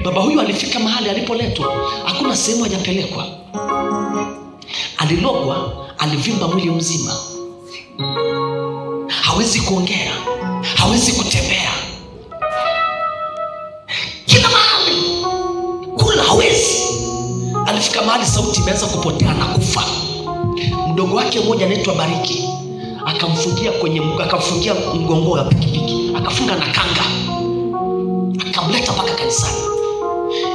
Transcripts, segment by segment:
Baba huyu alifika mahali alipoletwa, hakuna sehemu hajapelekwa. Alilogwa, alivimba mwili mzima, hawezi kuongea, hawezi kutembea, kila mahali kula hawezi. Alifika mahali sauti imeanza kupotea na kufa. Mdogo wake mmoja anaitwa Bariki akamfungia mgongo wa pikipiki, akafunga na kanga, akamleta mpaka kanisani.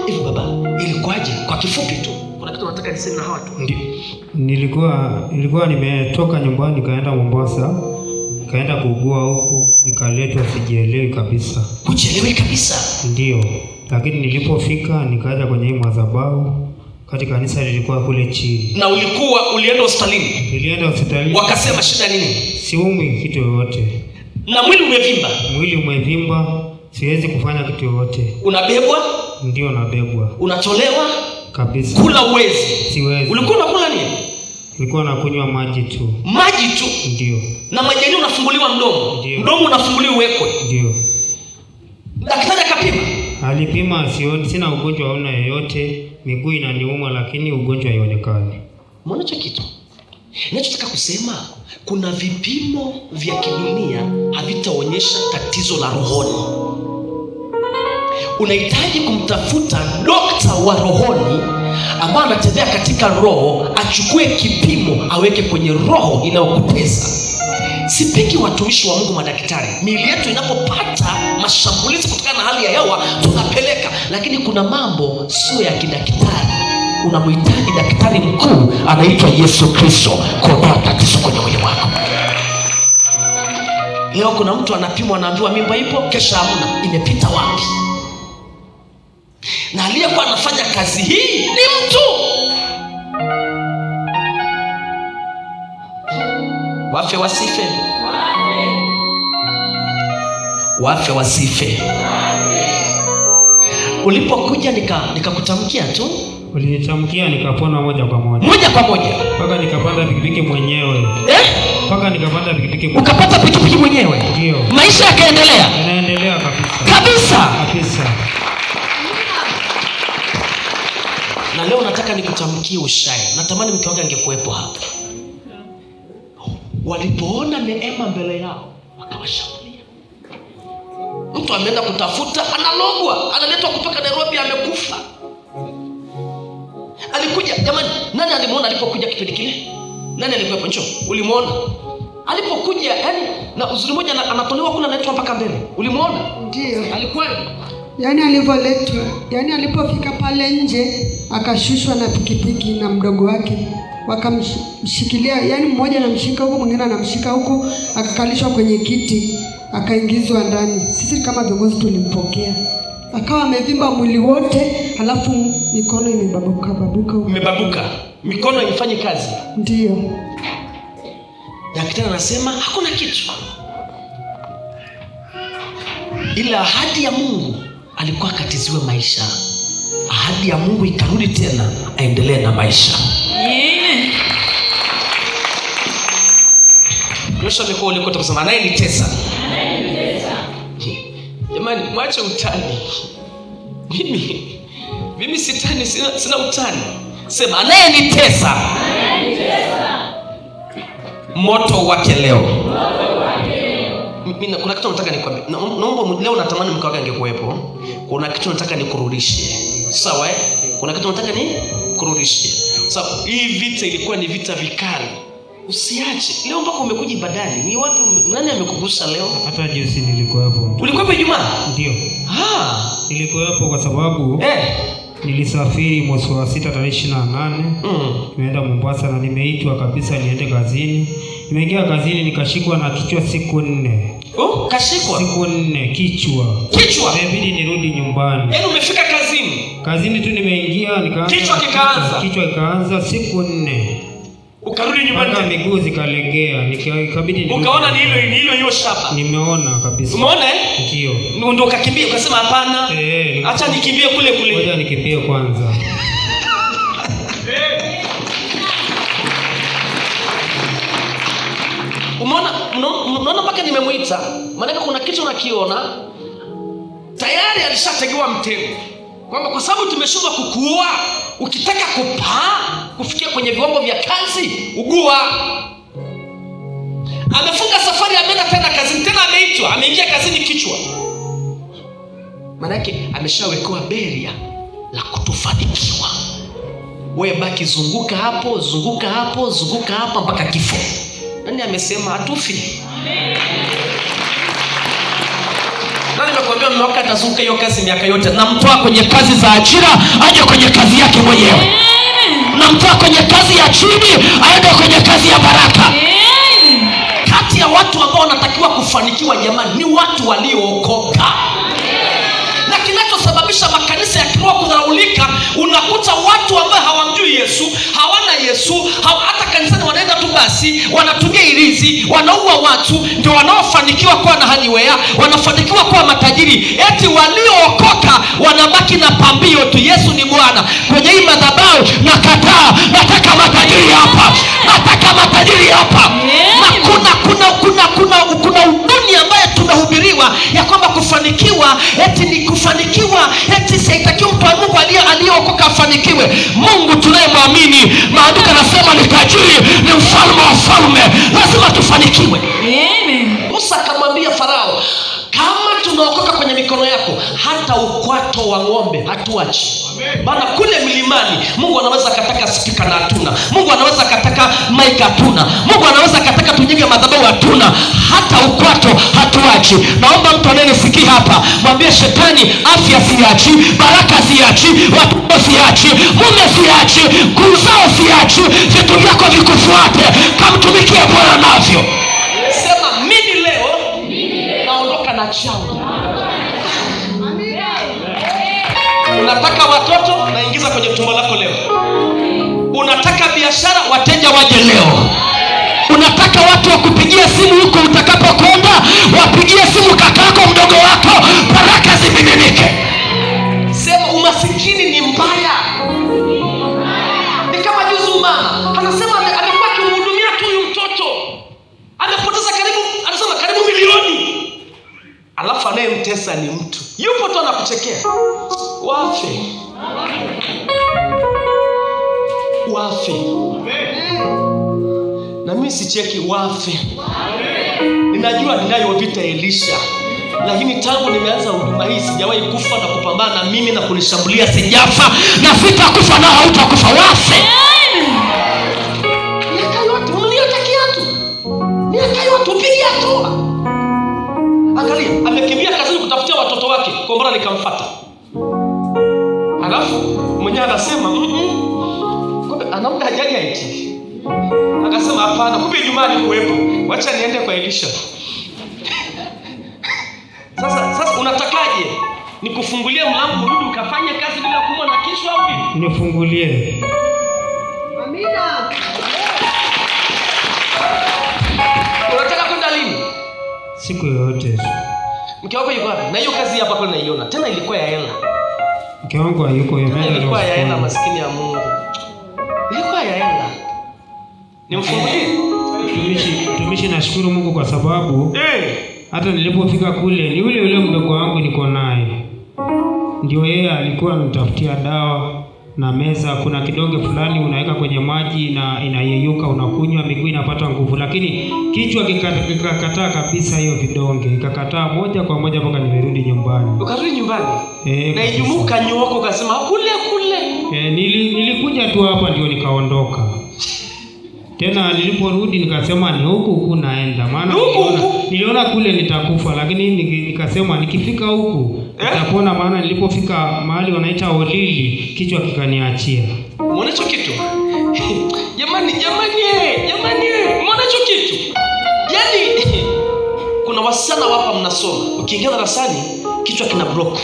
Hivi baba, ilikuwaje? Kwa kifupi tu, kuna kitu nataka niseme na hawa tu. Ndio. Nilikuwa nimetoka nyumbani nikaenda Mombasa, nikaenda kuugua huko, nikaletwa sijielewi kabisa. Kujielewi kabisa? Ndio. Lakini nilipofika nikaja kwenye hii madhabahu katika kanisa lilikuwa kule chini. Na ulienda hospitalini? Nilienda hospitalini. Wakasema shida nini? Siumwi kitu yoyote. Na mwili umevimba? Mwili umevimba, siwezi kufanya kitu yoyote. Unabebwa? Ndio nabebwa. Unatolewa? Kabisa. Kula uwezi? Siwezi. Ulikuwa unakula nini? Nilikuwa nakunywa maji tu. Maji tu? Ndio. Na maji yenyewe unafunguliwa mdomo? Ndio. Mdomo unafunguliwa uwekwe? Ndio. Daktari akapima? Alipima, sina ugonjwa aina yoyote, miguu inaniuma lakini ugonjwa haionekani. Mbona hicho kitu? Ninachotaka kusema, kuna vipimo vya kidunia havitaonyesha tatizo la rohoni. Unahitaji kumtafuta dokta wa rohoni ambaye anatembea katika roho, achukue kipimo aweke kwenye roho inayokutesa. Sipiki watumishi wa Mungu madaktari. Miili yetu inapopata mashambulizi kutokana na hali ya hewa tunapeleka, lakini kuna mambo sio ya kidaktari. Unamhitaji daktari mkuu anaitwa Yesu Kristo kuondoa tatizo kwenye mwili wako. Leo kuna mtu anapimwa, anaambiwa mimba ipo, kesha hamna. Imepita wapi? Na aliyekuwa anafanya kazi hii ni mtu. Wafe wasife? Wafe wasife? Ulipokuja nikakutamkia tu. Ulinitamkia nikapona moja kwa moja. Moja kwa moja? Mpaka nikapanda pikipiki mwenyewe. Mpaka nikapanda pikipiki mwenyewe. Ukapata pikipiki mwenyewe? Ndio. Maisha yakaendelea? Yanaendelea kabisa. Kabisa? Kabisa. Na leo nataka nikutamkie ushai. Natamani mke wangu angekuwepo hapa. Walipoona neema mbele yao wakawashambulia. Mtu ameenda kutafuta, analogwa, analetwa kutoka Nairobi, amekufa. Alikuja, jamani, nani alimuona alipokuja kipindi kile? Nani alikuwepo? Njoo, ulimuona? Alipokuja, yani na uzuri moja anatolewa kula, analetwa mpaka mbele. Ulimuona? Ndio. Alikuwa yani alivyoletwa, yani alipofika pale nje akashushwa na pikipiki na mdogo wake, wakamshikilia, yani mmoja anamshika huko, mwingine anamshika huko, akakalishwa kwenye kiti, akaingizwa ndani. Sisi kama viongozi tulimpokea, akawa amevimba mwili wote, halafu mikono imebabuka. Imebabuka, mikono haifanyi kazi. Ndio. Daktari anasema hakuna kitu, ila ahadi ya Mungu alikuwa akatiziwe maisha. Ahadi ya Mungu ikarudi tena, aendelee na maisha. Nyosha mikono uliko kusema anayenitesa. Jamani, mwache utani. Mimi sitani, sina utani. Sema anayenitesa. Moto wake leo. Mimi kuna kitu nataka nikwambie. Naomba leo, natamani mke wako angekuwepo. Kuna kitu nataka nikurudishie. Sawa eh? Kuna kitu nataka nikurudishie. Sawa, hii vita ilikuwa ni vita vikali. Usiache. Leo mpaka umekuja ibadani. Ni wapi, nani amekugusa leo? Hata juzi nilikuwepo. Ulikuwepo Ijumaa? Ndio. Nilikuwepo kwa sababu nilisafiri mwezi wa 6 tarehe 28. Nimeenda Mombasa na nimeitwa kabisa niende kazini. Nimeingia kazini nikashikwa na kichwa siku 4. Kashikwa? Siku 4 kichwa. Imebidi nirudi nyumbani. Yaani umefika kazini? Kazini tu nimeingia nikaanza. Kichwa ikaanza siku 4. Ukarudi nyumbani mpaka miguu zikalegea, nikabidi ukaona ni hilo hiyo shaba. Nimeona kabisa. Umeona Ndio. Ndio ukakimbia ukasema hapana. Acha nikimbie kule. Ngoja nikimbie kwanza. Unaona mpaka nimemuita. Maana kuna kitu nakiona. Tayari alishategewa mtego. kwamba kwa sababu tumeshindwa kukua, ukitaka kupaa kufikia kwenye viwango vya kazi, ugua. Amefunga safari, ameenda tena kazini, tena ameitwa, ameingia kazini kichwa. Maana yake ameshawekewa beria la kutofanikiwa. Wewe baki zunguka hapo, zunguka hapo, zunguka hapa mpaka kifo. Nani amesema hatufi? Nani amekwambia mume wako atazunguka hiyo kazi miaka yote? Namtoa kwenye kazi za ajira aje kwenye kazi yake mwenyewe. Namtoa kwenye kazi ya chini aende kwenye kazi ya baraka. Kati ya watu ambao wanatakiwa kufanikiwa jamani ni watu waliookoka. Na kinachosababisha makanisa ya kiroho kudharaulika, unakuta watu ambao hawamjui Yesu, hawana Yesu, hata kanisani wanaenda tu basi, wanatumia ilizi, wanaua watu, ndio wanaofanikiwa kuwa na haniwea, wanafanikiwa kuwa matajiri. Eti waliookoka wanabaki na pambio tu, Yesu ni Bwana. Kwenye hii madhabahu nakataa, nataka matajiri hapa, nataka matajiri hapa. Na kuna uduni ambaye tumehubiriwa ya kwamba kufanikiwa eti ni kufanikiwa, eti saitakiwa mtu wa Mungu aliyeokoka afanikiwe. Mungu tunayemwamini, maandiko yanasema ni tajiri, ni mfalme wa falme, lazima tufanikiwe. Amen. Musa akamwambia Farao, kama tunaokoka kwenye mikono yako, hata ukwato wa ng'ombe hatuachi. Bana kule milimani Mungu anaweza kataka spika na hatuna. Mungu anaweza kataka mic hatuna. Mungu anaweza kataka tujenge madhabahu hatuna. Hata ukwato hatuachi. Naomba mtu anayesikia hapa mwambie shetani, afya siachi, baraka siachi, watoto siachi, mume siachi, kuzao siachi, vitu vyako vikufuate, kamtumikie Bwana navyo. Sema mimi leo naondoka na changu. Unataka watoto, naingiza kwenye tumbo lako leo. Unataka biashara, wateja waje leo. Unataka watu wakupigia simu huko utakapokwenda, wapigie simu kakako, mdogo wako, baraka zimiminike. Sema umasikini ni mbaya. Ni kama juzi mama anasema amekuwa akimhudumia tu huyu mtoto, amepoteza karibu milioni. Alafu anayemtesa ni mtu yupo tu anakuchekea. Wafe. Na mimi sicheki, wafe. Ninajua ninayopita Elisha, lakini tangu nimeanza huduma hii sijawahi kufa na kupambana na mimi na kunishambulia sijafa, na sitakufa na hautakufa. Wafe. Miaka yote unaniotakia tu. Miaka yote upigia toa. Angalia, amekimbia kazini kutafutia watoto wake, kombora likamfuata. Alafu mwenyewe anasema kumbe anaomba hajaja eti. Akasema hapana, kumbe Ijumaa ni kuwepo, wacha niende kwa Elisha. Sasa unatakaje? Nikufungulie mlango urudi ukafanye kazi bila kuumwa na kichwa au vipi? Nifungulie. Amina. Unataka kwenda lini? Siku yoyote. Mke wako yuko wapi? Na hiyo kazi hapa kwa naiona. Tena ilikuwa ya hela. Mke wangu hayuko, ilikuwa ya hela, maskini ya Mungu. Ilikuwa ya hela. Nimfungulie. Tumishi nashukuru Mungu kwa sababu hata nilipofika kule ni yule mdogo wangu niko naye. Ndio yeye alikuwa anitafutia dawa na meza. Kuna kidonge fulani unaweka kwenye maji na inayeyuka, unakunywa, miguu inapata nguvu, lakini kichwa kikakataa kabisa hiyo vidonge. Ikakataa moja kwa moja mpaka nimerudi nyumbani. Ukarudi nyumbani? Na Ijumaa nyoko ukasema kule. Nilikuja tu hapa ndio nikaondoka. Tena niliporudi nikasema ni huku naenda. Maana niliona kule nitakufa, lakini nikasema nikifika huku nitapona. Maana nilipofika mahali wanaita Olili, kichwa kikaniachia. Umeona hicho kitu? Jamani, umeona hicho kitu? Yaani kuna wasichana hapa mnasoma, ukiingia darasani kichwa kina block.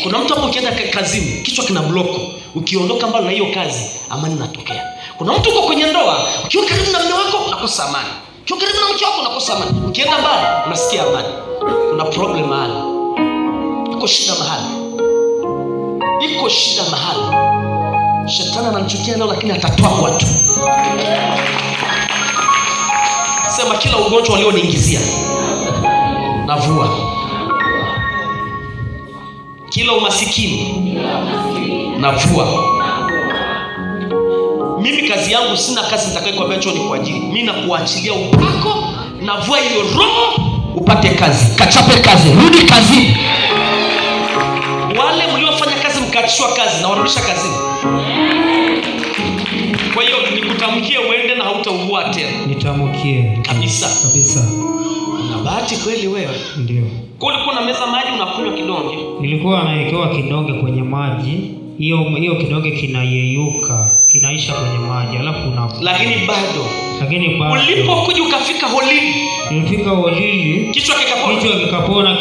Kuna mtu hapo ukienda kazini kichwa kina block. Ukiondoka mbali na hiyo kazi, amani inatokea. Kuna mtu uko kwenye ndoa, ukiwa karibu na mume wako unakosa amani. Ukiwa karibu na mke wako unakosa amani. Ukienda mbali unasikia amani. Kuna problem mahali. Iko shida mahali. Shetani anamchukia leo, lakini atatoa watu. Sema kila ugonjwa walioniingizia navua. kila umasikini navua. Mimi kazi yangu, sina kazi nitakayokuambia choni kwa ajili. Mimi nakuachilia upako, navua hiyo roho upate kazi. Kachape kazi, rudi kazini. Wale mliofanya kazi mkaachishwa kazi na warudisha kazini. Kwa hiyo nikutamkie uende na hautaugua tena. Nitamkie kabisa. Una bahati kweli wewe. Ndio. Kwa ulikuwa na meza maji unakunywa kidonge? Nilikuwa nawekewa kidonge kwenye maji. Hiyo kidonge kinayeyuka, kinaisha kwenye maji, alafu lakini bado. Ulipokuja ukafika holini. Nilifika holini. Kichwa kikapona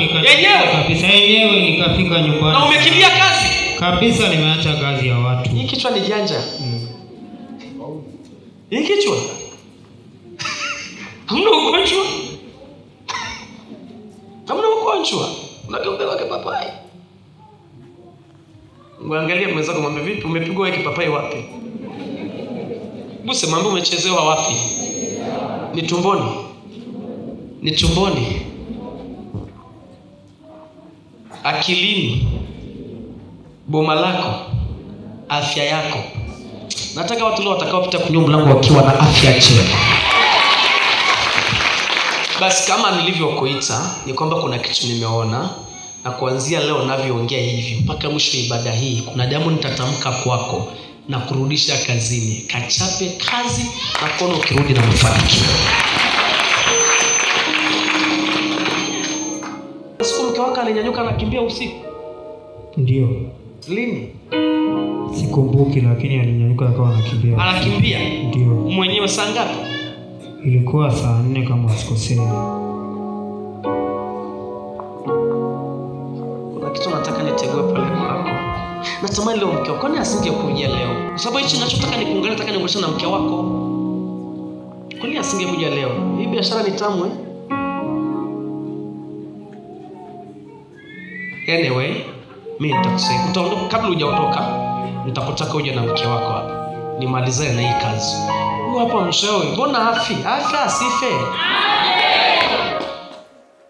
kabisa yenyewe, nikafika nyumbani. Na umekimbia kazi? Kabisa, nimeacha kazi ya watu. Hii kichwa ni janja. Hii kichwa. Hamna ugonjwa. Unageuka wake papai. Mwangalie mwenzako, mwambie vipi, umepigwa wake papai wapi? Buse mambo umechezewa wapi? Ni tumboni. Akilini. Boma lako. Afya yako. Nataka watu leo watakaopita kwenye mlango wakiwa na afya njema. Basi kama nilivyokuita ni kwamba kuna kitu nimeona, na kuanzia leo navyoongea hivi mpaka mwisho ibada hii, kuna damu nitatamka kwako na kurudisha kazini. Kachape kazi na kono ukirudi na mafanikio. Siku mke wako alinyanyuka na kimbia usiku? Ndio. Lini? Sikumbuki, lakini alinyanyuka akawa anakimbia. Anakimbia? Ndio. Mwenyewe saa ngapi? Ilikuwa saa 4 kama sikosei. Kuna kitu nataka nitegue pale kwako. Natamani leo mke wako asingekuja leo. Kwa sababu hichi ninachotaka nikuangalia, nataka niongeleshe na mke wako. Kwa nini asingekuja leo? Hii biashara ni tamu eh? Anyway, mimi nitakusaidia. Utaondoka, kabla hujaondoka nitakutaka uje na mke wako hapa. Nimalizane na hii kazi. Hapa mshauri, mbona afya asife?